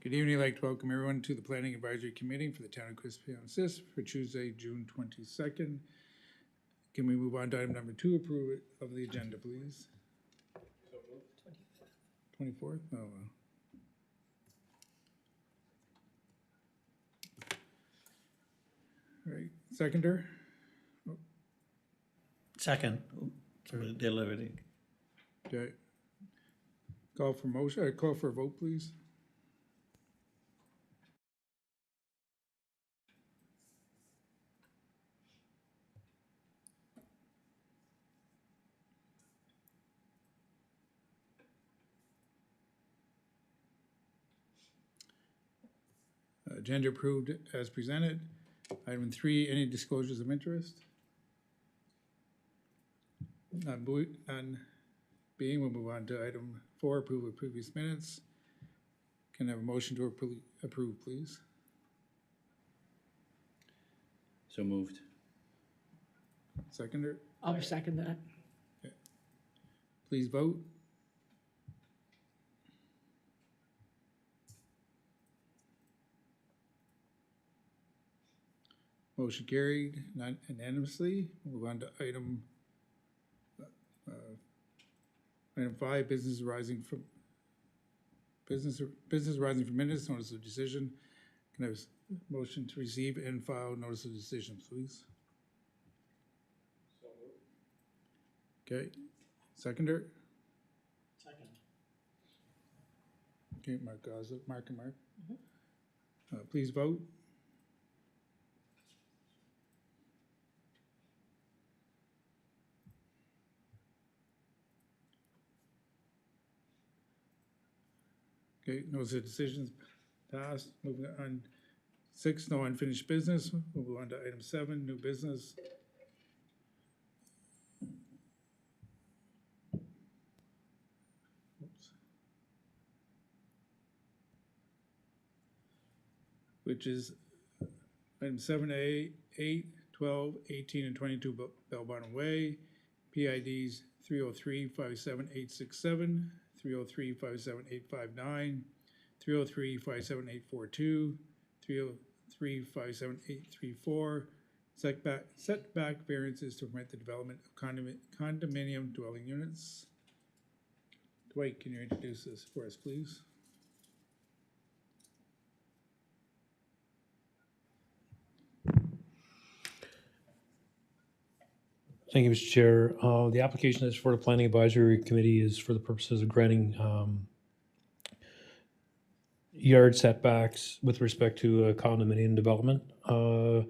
Good evening. I'd like to welcome everyone to the Planning Advisory Committee for the Town of Quispamsis for Tuesday, June 22nd. Can we move on to item number 2, approve it of the agenda, please? 24th? Oh, well. All right, seconder? Second, for delivery. Okay. Call for motion, call for a vote, please. Agenda approved as presented. Item 3, any disclosures of interest? None being, we'll move on to item 4, approval of previous minutes. Can I have a motion to approve, please? So moved. Seconder, I'll second that. please vote. Motion carried unanimously. Move on to item 5, business arising from minutes, notice of decision. Can I have a motion to receive and file notice of decision, please? Okay, seconder? Second. Okay, Mark and Mark. Please vote. Okay, notice of decisions passed. Moving on 6, no unfinished business. We'll move on to item 7, new business. Oops. Which is item 7A, 8, 12, 18, and 22 Bell Bottom Way, PIDs 303-57867, 303-57859, 303-57842, 303-57834, setback variances to permit the development of condominium dwelling units. Dwight, can you introduce this for us, please? Thank you, Mr. Chair. The application is for the Planning Advisory Committee is for the purposes of granting yard setbacks with respect to a condominium development. The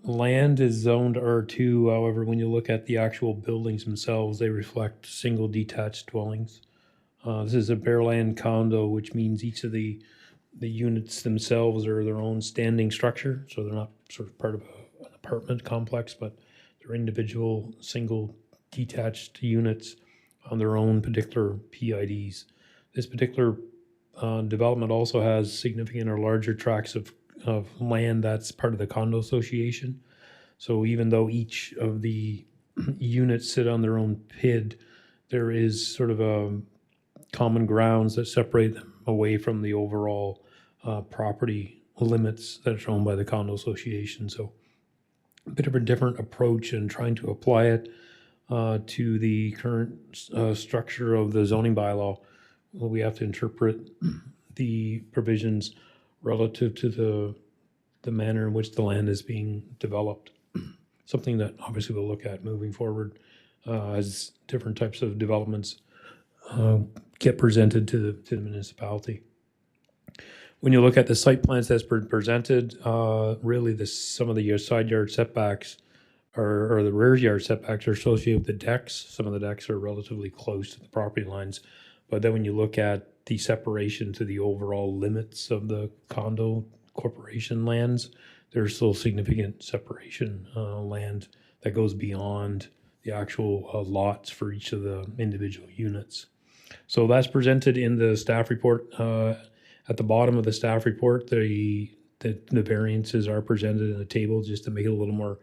land is zoned R2, however, when you look at the actual buildings themselves, they reflect single detached dwellings. This is a bare land condo, which means each of the units themselves are their own standing structure, so they're not sort of part of an apartment complex, but they're individual, single, detached units on their own particular PIDs. This particular development also has significant or larger tracts of land that's part of the condo association. So even though each of the units sit on their own PID, there is sort of a common grounds that separate them away from the overall property limits that are shown by the condo association. So a bit of a different approach in trying to apply it to the current structure of the zoning bylaw. Well, we have to interpret the provisions relative to the manner in which the land is being developed. Something that obviously we'll look at moving forward as different types of developments get presented to the municipality. When you look at the site plans that's presented, really some of the side yard setbacks or the rear yard setbacks are associated with the decks. Some of the decks are relatively close to the property lines. But then when you look at the separation to the overall limits of the condo corporation lands, there's still significant separation land that goes beyond the actual lots for each of the individual units. So that's presented in the staff report. At the bottom of the staff report, the variances are presented in a table just to make it a little more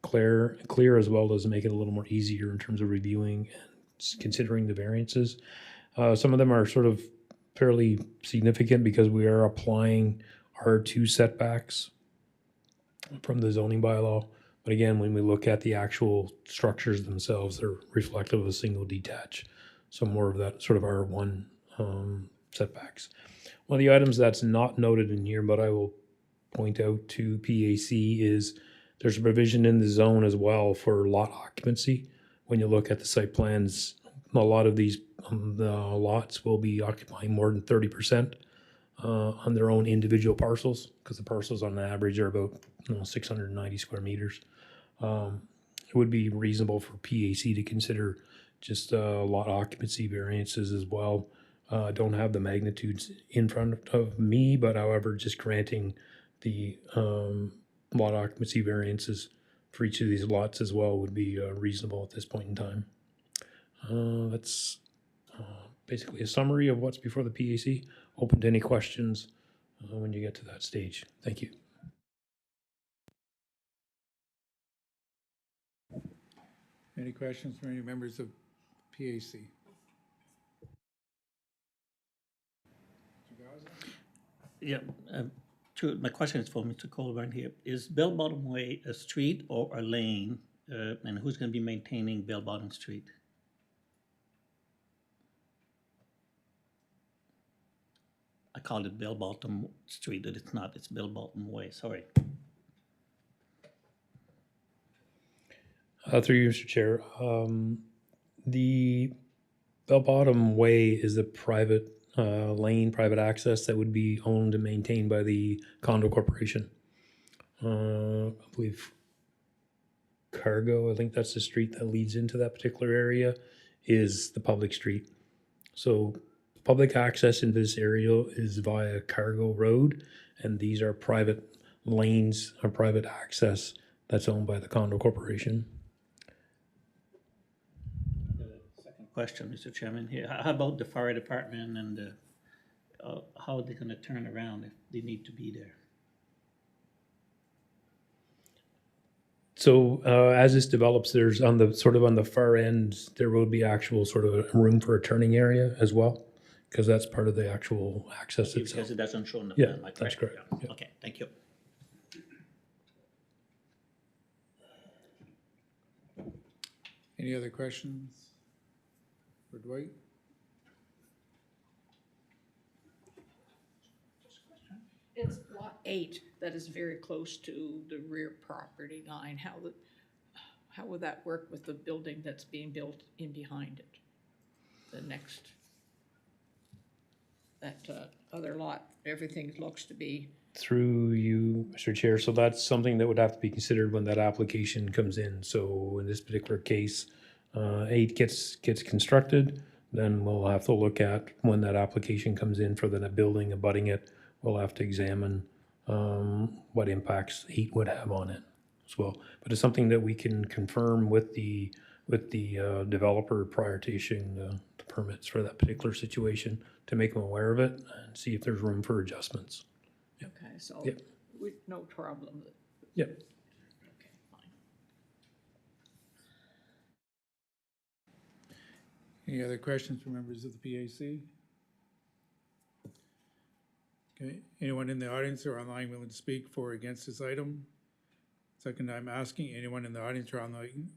clear, as well as make it a little more easier in terms of reviewing and considering the variances. Some of them are sort of fairly significant because we are applying R2 setbacks from the zoning bylaw. But again, when we look at the actual structures themselves, they're reflective of a single detached. So more of that sort of R1 setbacks. One of the items that's not noted in here, but I will point out to PAC is there's a provision in the zone as well for lot occupancy. When you look at the site plans, a lot of these the lots will be occupying more than 30% on their own individual parcels, because the parcels on average are about 690 square meters. It would be reasonable for PAC to consider just lot occupancy variances as well. Don't have the magnitudes in front of me, but however, just granting the lot occupancy variances for each of these lots as well would be reasonable at this point in time. That's basically a summary of what's before the PAC. Open to any questions when you get to that stage. Thank you. Any questions from any members of PAC? Yeah, my question is for Mr. Colburn here. Is Bell Bottom Way a street or a lane? And who's gonna be maintaining Bell Bottom Street? I called it Bell Bottom Street, but it's not, it's Bell Bottom Way, sorry. Through you, Mr. Chair. The Bell Bottom Way is a private lane, private access that would be owned and maintained by the condo corporation. I believe Cargo, I think that's the street that leads into that particular area, is the public street. So public access into this area is via Cargo Road, and these are private lanes or private access that's owned by the condo corporation. Second question, Mr. Chairman, here. How about the fire department and how are they gonna turn around if they need to be there? So as this develops, there's on the far end, there will be actual sort of a room for a turning area as well, because that's part of the actual access itself. Because it doesn't show on the Yeah, plan, am I that's correct. Yeah. Yeah. Okay, thank you. Any other questions for Dwight? It's lot 8 that is very close to the rear property line. How would that work with the building that's being built in behind it? The next, that other lot, everything looks to be, Through you, Mr. Chair, so that's something that would have to be considered when that application comes in. So in this particular case, 8 gets constructed, then we'll have to look at when that application comes in for the building abutting it. We'll have to examine what impacts 8 would have on it as well. But it's something that we can confirm with the developer prior to issuing the permits for that particular situation to make them aware of it and see if there's room for adjustments. okay, so Yep. with no problem. Yep. Okay, fine. Any other questions from members of the PAC? Okay, anyone in the audience or online willing to speak for or against this item? Second, I'm asking anyone in the audience or online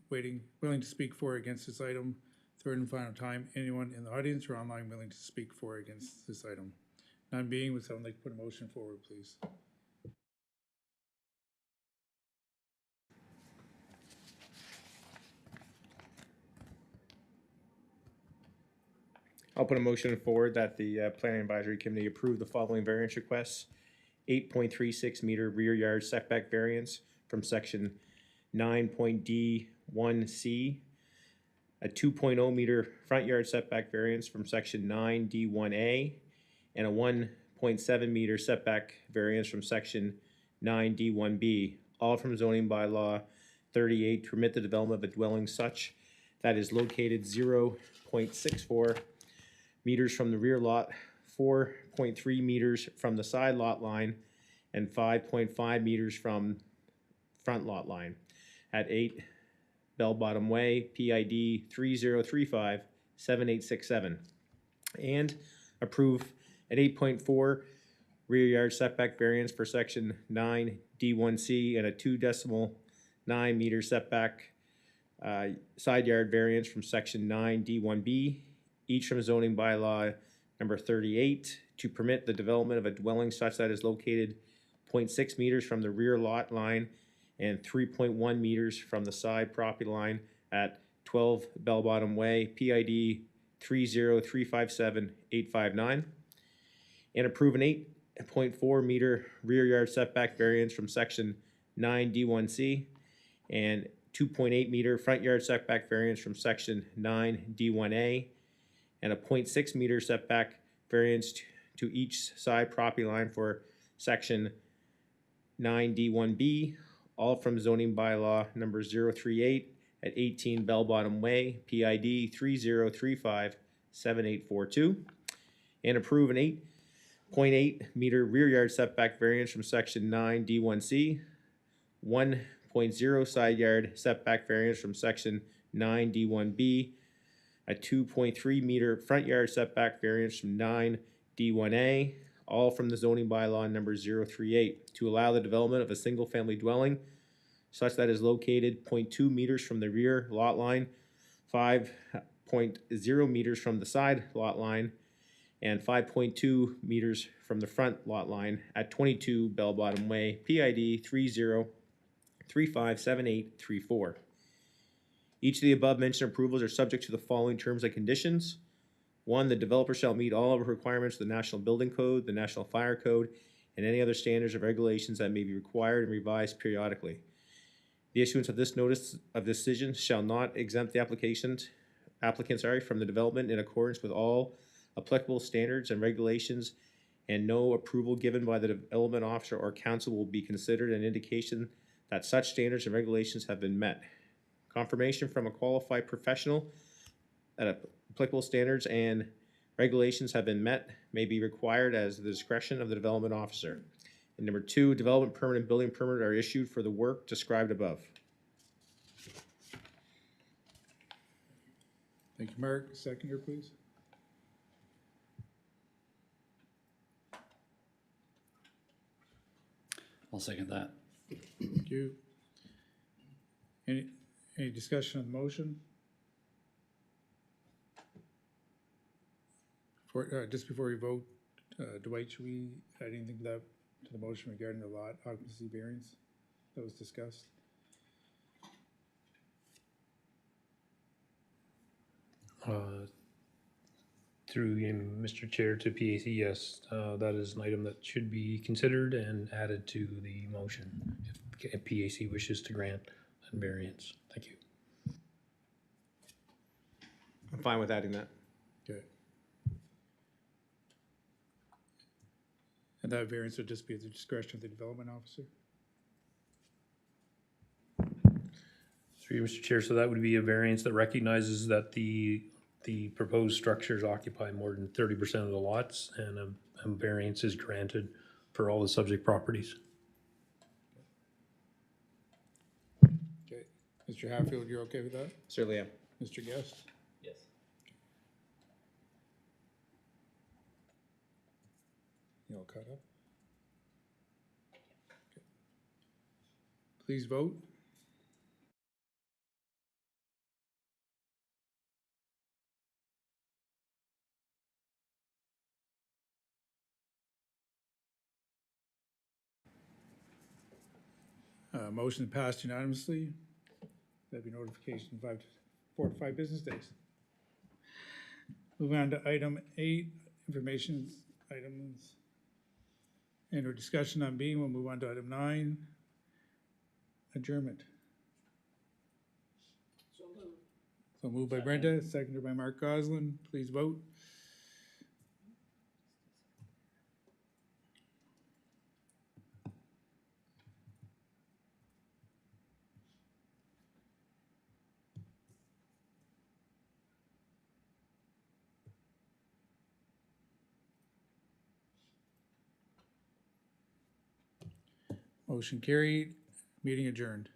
willing to speak for or against this item. Third and final time, anyone in the audience or online willing to speak for or against this item? None being, would someone like to put a motion forward, please? I'll put a motion forward that the Planning Advisory Committee approve the following variance requests. 8.36 meter rear yard setback variance from section 9.D1C. A 2.0 meter front yard setback variance from section 9D1A. And a 1.7 meter setback variance from section 9D1B. All from zoning bylaw 38 to permit the development of a dwelling such that is located 0.64 meters from the rear lot, 4.3 meters from the side lot line, and 5.5 meters from front lot line at 8 Bell Bottom Way, PID 3035-7867. And approve an 8.4 rear yard setback variance for section 9D1C, and a 2.9 meter setback side yard variance from section 9D1B, each from zoning bylaw number 38, to permit the development of a dwelling such that is located 0.6 meters from the rear lot line and 3.1 meters from the side property line at 12 Bell Bottom Way, PID 30357-859, and approve an 8.4 meter rear yard setback variance from section 9D1C and 2.8 meter front yard setback variance from section 9D1A, and a 0.6 meter setback variance to each side property line for section 9D1B, all from zoning bylaw number 038 at 18 Bell Bottom Way, PID 30357-842, and approve an 8.8 meter rear yard setback variance from section 9D1C, 1.0 side yard setback variance from section 9D1B, a 2.3 meter front yard setback variance from 9D1A, all from the zoning bylaw number 038, to allow the development of a single-family dwelling such that is located 0.2 meters from the rear lot line, 5.0 meters from the side lot line, and 5.2 meters from the front lot line at 22 Bell Bottom Way, PID 30357-834. Each of the above mentioned approvals are subject to the following terms and conditions. 1, the developer shall meet all of the requirements of the National Building Code, the National Fire Code, and any other standards or regulations that may be required and revised periodically. The issuance of this notice of decision shall not exempt the applicant from the development in accordance with all applicable standards and regulations, and no approval given by the development officer or council will be considered an indication that such standards and regulations have been met. Confirmation from a qualified professional that applicable standards and regulations have been met may be required as the discretion of the development officer. And number 2, development permit and building permit are issued for the work described above. Thank you, Mark. Seconder, please. I'll second that. Thank you. Any discussion on the motion? Just before we vote, Dwight, should we add anything to the motion regarding the lot occupancy variance that was discussed? Through you, Mr. Chair, to PAC, yes, that is an item that should be considered and added to the motion if PAC wishes to grant a variance. Thank you. I'm fine with adding that. Okay. And that variance would just be at the discretion of the development officer? Through you, Mr. Chair, so that would be a variance that recognizes that the proposed structures occupy more than 30% of the lots, and a variance is granted for all the subject properties. Okay. Mr. Hatfield, you're okay with that? Certainly am. Mr. Guest? Yes. You all caught up? Okay. Please vote. Motion passed unanimously. That'd be notification in 4 to 5 business days. Moving on to item 8, information items. And our discussion on B, we'll move on to item 9, adjournment. So moved by Brenda, seconded by Mark Goslin. Please vote. Motion carried, meeting adjourned.